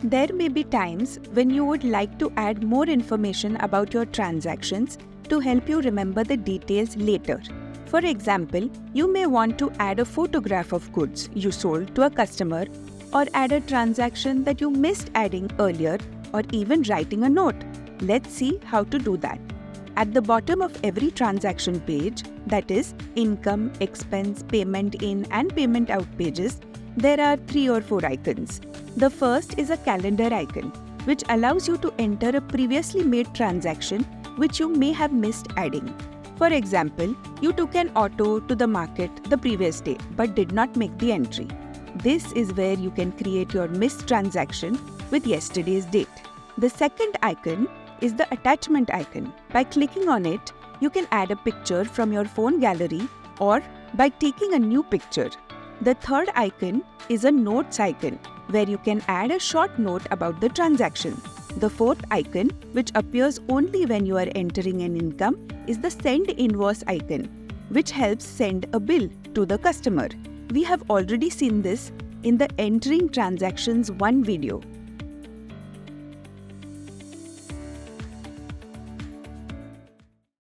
There may be times when you would like to add more information about your transactions to help you remember the details later. For example, you may want to add a photograph of goods you sold to a customer, or add a transaction that you missed adding earlier, or even writing a note. Let's see how to do that. At the bottom of every transaction page, that is, income, expense, payment in and payment out pages, there are 3 or 4 icons. The first is a calendar icon, which allows you to enter a previously made transaction which you may have missed adding. For example, you took an auto to the market the previous day but did not make the entry. This is where you can create your missed transaction with yesterday's date. The second icon is the attachment icon. By clicking on it, you can add a picture from your phone gallery or by taking a new picture. The third icon is a notes icon, where you can add a short note about the transaction. The fourth icon, which appears only when you are entering an income, is the Send Invoice icon, which helps send a bill to the customer. We have already seen this in the Entering Transactions 1 video.